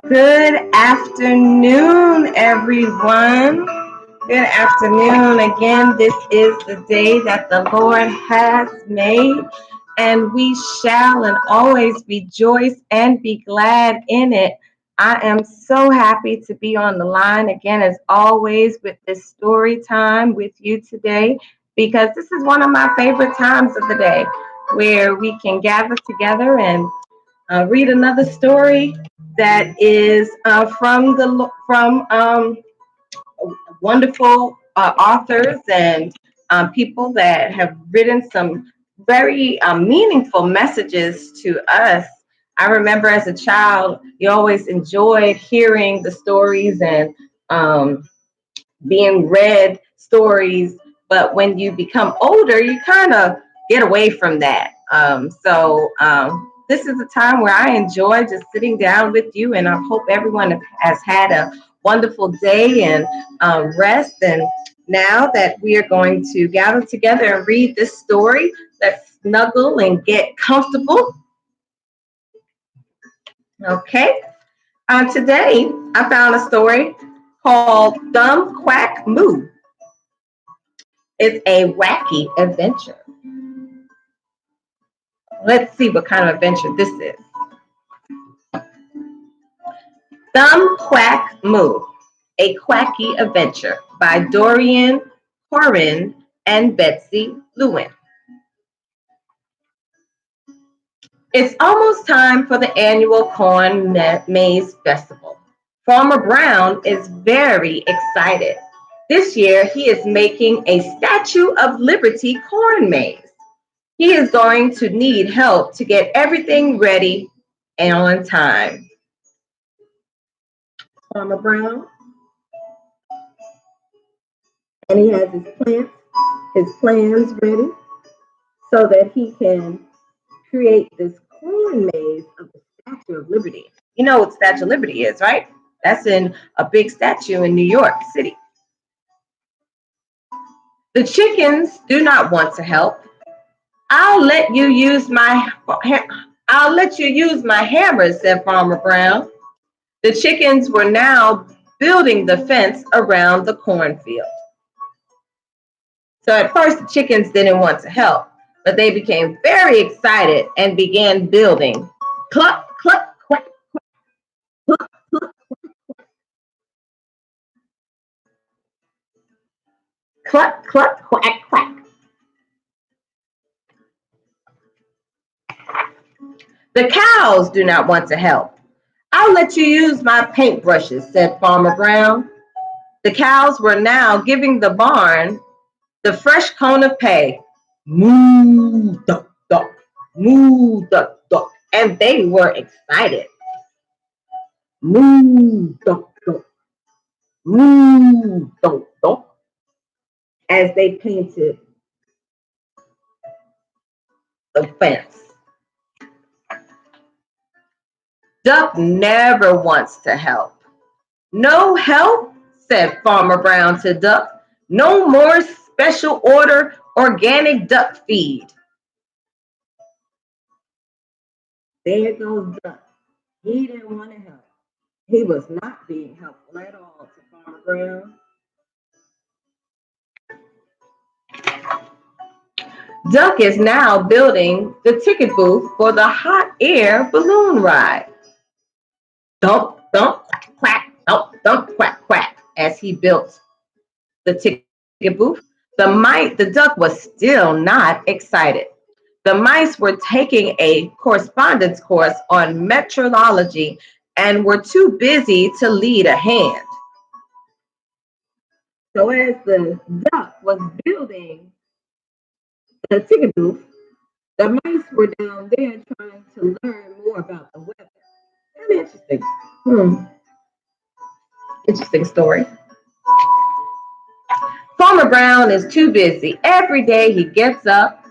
Good afternoon, everyone. Good afternoon. Again, this is the day that the Lord has made, and we shall and always rejoice and be glad in it. I am so happy to be on the line again, as always, with this story time with you today, because this is one of my favorite times of the day where we can gather together and read another story that is from wonderful authors and people that have written some very meaningful messages to us. I remember as a child, you always enjoyed hearing the stories and um, being read stories, but when you become older, you kind of get away from that. This is a time where I enjoy just sitting down with you, and I hope everyone has had a wonderful day and rest. And now that we are going to gather together and read this story, let's snuggle and get comfortable. Okay. Today, I found a story called Thumb Quack Moo. It's a wacky adventure. Let's see what kind of adventure this is. Thumb Quack Moo, a quacky adventure by Dorian Corin and Betsy Lewin. It's almost time for the annual Corn Maze Festival. Farmer Brown is very excited. This year, he is making a Statue of Liberty corn maze. He is going to need help to get everything ready and on time. Farmer Brown, and he has his plans ready so that he can create this corn maze of the Statue of Liberty. You know what Statue of Liberty is, right? That's in a big statue in New York City. The chickens do not want to help. I'll let you use my I'll let you use my hammer, said Farmer Brown. The chickens were now building the fence around the cornfield. So at first, the chickens didn't want to help, but they became very excited and began building. Cluck, cluck, quack, cluck, cluck, cluck, cluck, quack, quack. The cows do not want to help. I'll let you use my paintbrushes, said Farmer Brown. The cows were now giving the barn the fresh cone of pay. Moo, duck, duck, moo, duck, duck. And they were excited. Moo, duck, duck, moo, duck, duck. As they painted the fence. Duck never wants to help. No help, said Farmer Brown to Duck. No more special order organic duck feed. There goes Duck. He didn't want to help. He was not being helpful at all to Farmer Brown. Duck is now building the ticket booth for the hot air balloon ride. Thump, thump, quack, quack, thump, thump, quack, quack, as he built the ticket booth. The duck was still not excited. The mice were taking a correspondence course on meteorology and were too busy to lead a hand. So as the duck was building the ticket booth, the mice were down there trying to learn more about the weather. Kind of interesting. Interesting story. Farmer Brown is too busy. Every day he gets up,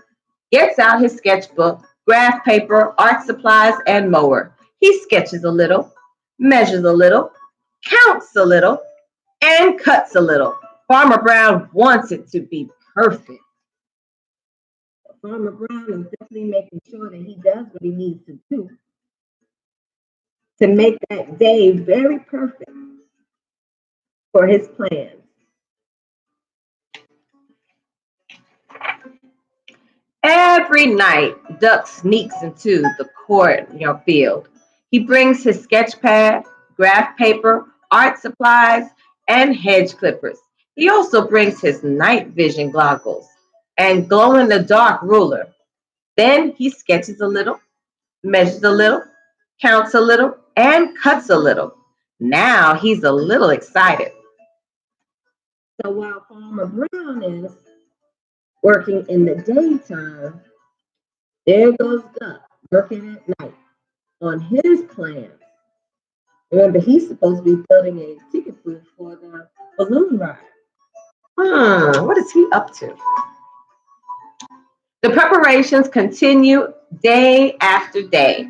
gets out his sketchbook, graph paper, art supplies, and mower. He sketches a little, measures a little, counts a little, and cuts a little. Farmer Brown wants it to be perfect. Farmer Brown is definitely making sure that he does what he needs to do. to make that day very perfect for his plans. Every night, Duck sneaks into the cornfield. He brings his sketch pad, graph paper, art supplies, and hedge clippers. He also brings his night vision goggles and glow in the dark ruler. Then he sketches a little, measures a little, counts a little, and cuts a little. Now he's a little excited. So while Farmer Brown is working in the daytime, there goes Duck working at night on his plans. Remember, he's supposed to be building a ticket booth for the balloon ride. What is he up to? The preparations continue day after day.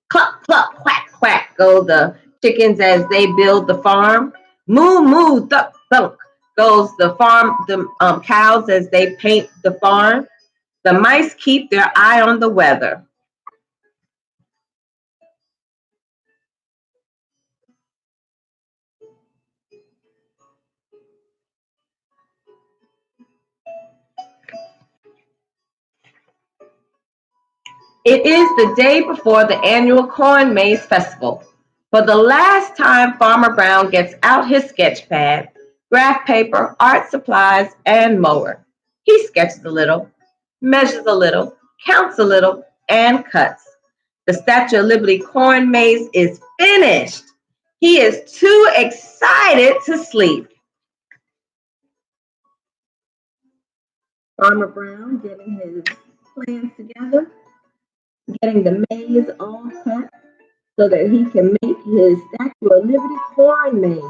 Cluck, cluck, quack, quack go the chickens as they build the farm. Moo, moo, thunk, thunk goes the cows as they paint the farm. The mice keep their eye on the weather. It is the day before the annual Corn Maze Festival. For the last time, Farmer Brown gets out his sketch pad, graph paper, art supplies, and mower. He sketches a little, measures a little, counts a little, and cuts. The Statue of Liberty Corn Maze is finished. He is too excited to sleep. Farmer Brown getting his plans together, getting the maze all cut so that he can make his Statue of Liberty corn maze.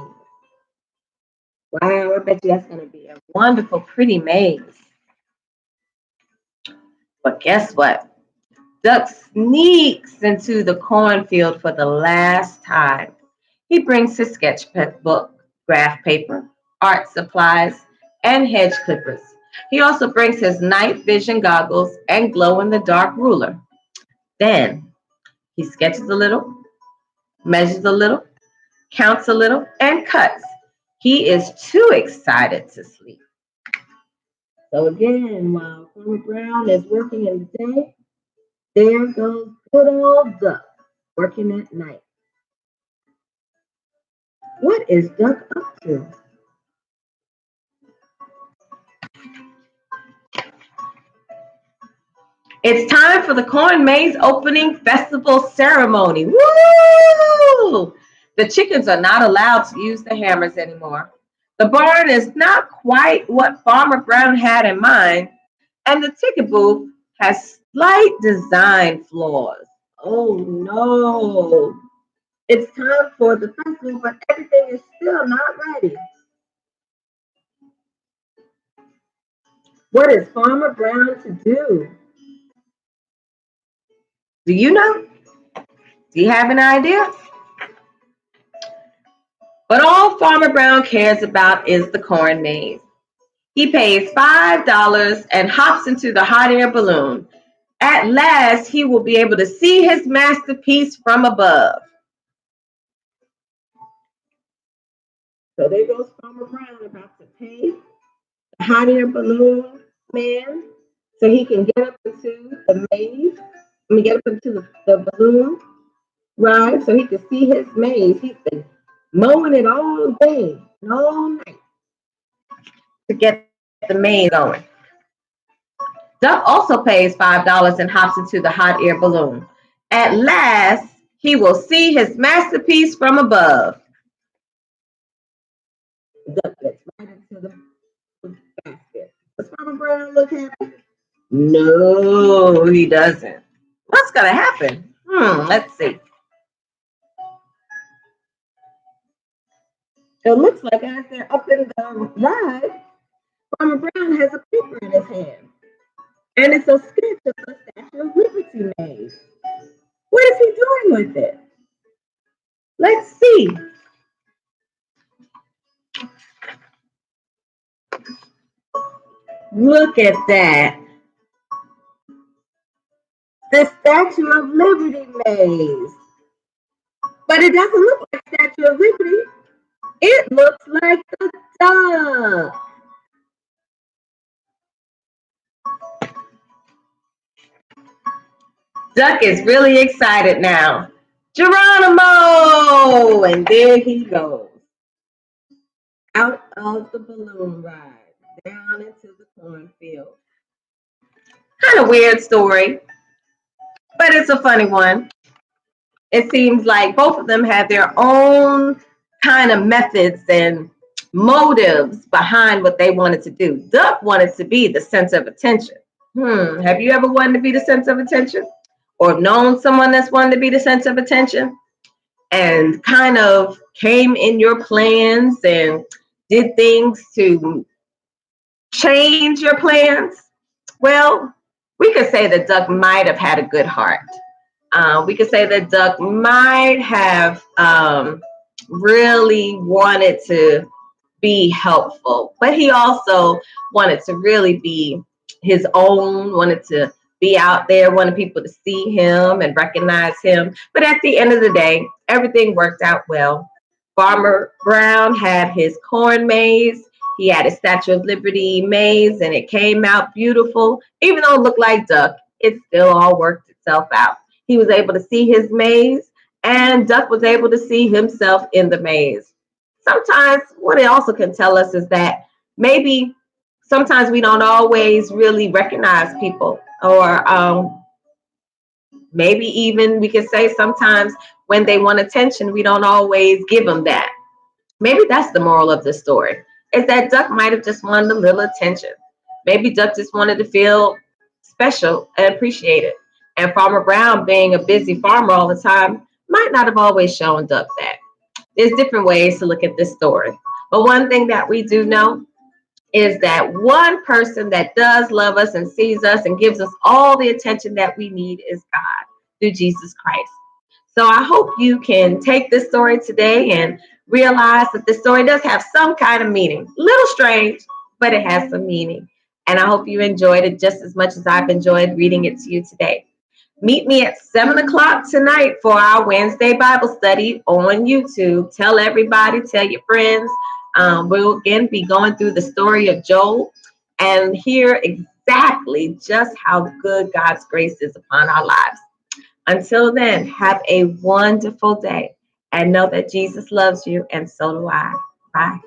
Wow, I bet you that's going to be a wonderful, pretty maze. But guess what? Duck sneaks into the cornfield for the last time. He brings his sketch book, graph paper, art supplies, and hedge clippers. He also brings his night vision goggles and glow in the dark ruler. Then he sketches a little, measures a little, counts a little, and cuts. He is too excited to sleep. So again, while Farmer Brown is working in the day, there goes good old Duck working at night. What is Duck up to? It's time for the Corn Maze opening festival ceremony. Woo! The chickens are not allowed to use the hammers anymore. The barn is not quite what Farmer Brown had in mind, and the ticket booth has slight design flaws. Oh no! It's time for the festival, but everything is still not ready. What is Farmer Brown to do? Do you know? Do you have an idea? But all Farmer Brown cares about is the corn maze. He pays $5 and hops into the hot air balloon. At last, he will be able to see his masterpiece from above. So there goes Farmer Brown about to pay the hot air balloon man so he can get up into the maze. Get up into the balloon ride so he can see his maze. He's been mowing it all day and all night to get the maze going. Duck also pays $5 and hops into the hot air balloon. At last, he will see his masterpiece from above. Duck gets right into the basket. Does Farmer Brown look happy? No, he doesn't. What's going to happen? Let's see. It looks like as they're up in the ride, Farmer Brown has a paper in his hand. And it's a sketch of the Statue of Liberty maze. What is he doing with it? Let's see. Look at that. The Statue of Liberty maze. But But it doesn't look like Statue of Liberty. It looks like the duck. Duck is really excited now. Geronimo! And there he goes. Out of the balloon ride, down into the cornfield. Kind of weird story, but it's a funny one. It seems like both of them had their own kind of methods and motives behind what they wanted to do. Duck wanted to be the center of attention. Have you ever wanted to be the center of attention? Or known someone that's wanted to be the center of attention and kind of came in your plans and did things to change your plans? Well, we could say that Duck might have had a good heart. We could say that Duck might have really wanted to be helpful, but he also wanted to really be his own, wanted to be out there, wanted people to see him and recognize him. But at the end of the day, everything worked out well. Farmer Brown had his corn maze. He had his Statue of Liberty maze, and it came out beautiful. Even though it looked like Duck, it still all worked itself out. He was able to see his maze, and Duck was able to see himself in the maze. Sometimes what it also can tell us is that maybe sometimes we don't always really recognize people, or maybe even we could say sometimes when they want attention, we don't always give them that. Maybe that's the moral of the story, is that Duck might have just wanted a little attention. Maybe Duck just wanted to feel special and appreciated. And Farmer Brown, being a busy farmer all the time, might not have always shown Duck that. There's different ways to look at this story. But one thing that we do know is that one person that does love us and sees us and gives us all the attention that we need is God through Jesus Christ. So I hope you can take this story today and realize that this story does have some kind of meaning. A little strange, but it has some meaning. And I hope you enjoyed it just as much as I've enjoyed reading it to you today. Meet me at 7 o'clock tonight for our Wednesday Bible study on YouTube. Tell everybody, tell your friends. We'll again be going through the story of Job and hear exactly just how good God's grace is upon our lives. Until then, have a wonderful day and know that Jesus loves you, and so do I. Bye.